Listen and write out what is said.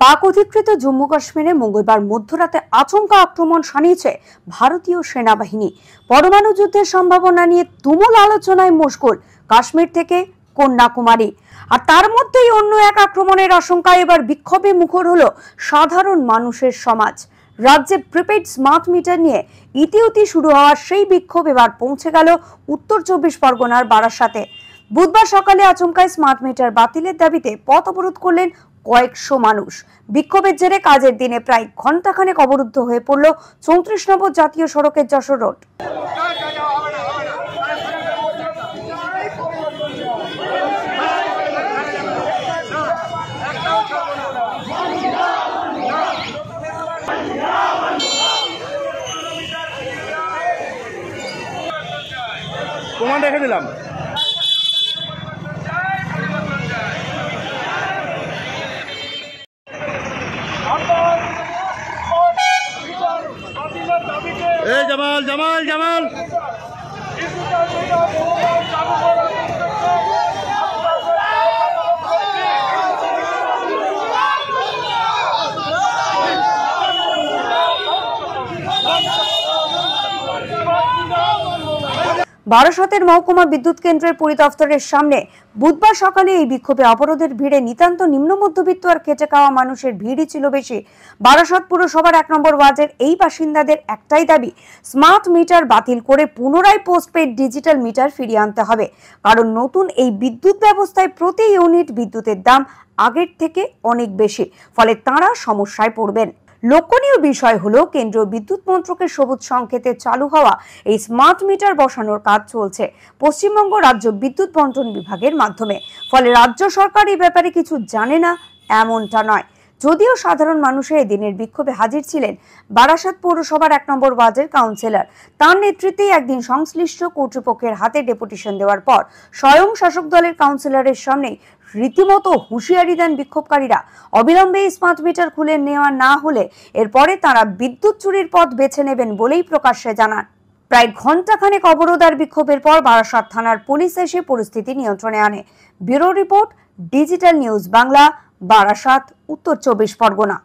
পাক অধিকৃত জম্মু কাশ্মীরে মঙ্গলবার মধ্যরাতে আচমকা আক্রমণ শানিয়েছে ভারতীয় সেনাবাহিনী। পরমাণু যুদ্ধের সম্ভাবনা নিয়ে তুমুল আলোচনায় মশগুল কাশ্মীর থেকে কন্যাকুমারী। আর তার মধ্যেই অন্য এক আক্রমণের আশঙ্কায় এবার বিক্ষোভে মুখর হলো সাধারণ মানুষের সমাজ। রাজ্যে প্রিপেড স্মার্ট মিটার নিয়ে ইতিউতি শুরু হওয়া সেই বিক্ষোভ এবার পৌঁছে গেল উত্তর 24 পরগনার বারাসাতে। বুধবার সকালে আচমকায় স্মার্ট মিটার বাতিলের দাবিতে পথ অবরোধ করলেন কয়েকশো মানুষ। বিক্ষোভের জেরে কাজের দিনে প্রায় ঘণ্টাখানেক অবরুদ্ধ হয়ে পড়ল 34 নম্বর জাতীয় সড়কের যশোর রোড। প্রমাণ রেখে দিলাম। এই জামাল জামাল জামাল বারাসতের মহকুমা বিদ্যুৎ কেন্দ্রের পরিদপ্তরের সামনে বুধবার সকালে এই বিক্ষোভে অবরোধের ভিড়ে নিতান্ত নিম্ন মধ্যবিত্ত আর খেটে খাওয়া মানুষের ভিড়ই ছিল বেশি। বারাসত পুরসভার 1 নম্বর ওয়ার্ডের এই বাসিন্দাদের একটাই দাবি, স্মার্ট মিটার বাতিল করে পুনরায় পোস্টপেড ডিজিটাল মিটার ফিরিয়ে আনতে হবে। কারণ নতুন এই বিদ্যুৎ ব্যবস্থায় প্রতি ইউনিট বিদ্যুতের দাম আগের থেকে অনেক বেশি, ফলে তাঁরা সমস্যায় পড়বেন। লক্ষণীয় বিষয় হলো কেন্দ্রীয় বিদ্যুৎ মন্ত্রকের সবুজ সংকেতে চালু হওয়া এই স্মার্ট মিটার বসানোর কাজ চলছে পশ্চিমবঙ্গ রাজ্য বিদ্যুৎ বন্টন বিভাগের মাধ্যমে। ফলে রাজ্য সরকার এই ব্যাপারে কিছু জানে না এমনটা নয়। যদিও সাধারণ মানুষের এদিনের বিক্ষোভে হাজির ছিলেন বারাসাত পৌরসভার 1 নম্বর ওয়ার্ডের কাউন্সিলর। তার নেতৃত্বেই একদিন সংশ্লিষ্ট কর্তৃপক্ষের হাতে ডেপুটেশন দেওয়ার পর স্বয়ং শাসক দলের কাউন্সিলরের সামনেই রীতিমতো হুঁশিয়ারি দেন বিক্ষোভকারীরা। অবিলম্বে স্মার্ট মিটার খুলে নেওয়া না হলে এরপরে তারা বিদ্যুৎ চুরির পথ বেছে নেবেন বলেই প্রকাশ্যে জানান। প্রায় ঘণ্টাখানেক অবরোধ আর বিক্ষোভের পর বারাসাত থানার পুলিশ এসে পরিস্থিতি নিয়ন্ত্রণে আনে। Bureau report, digital news Bangla, Barasat, উত্তর 24 পরগনা।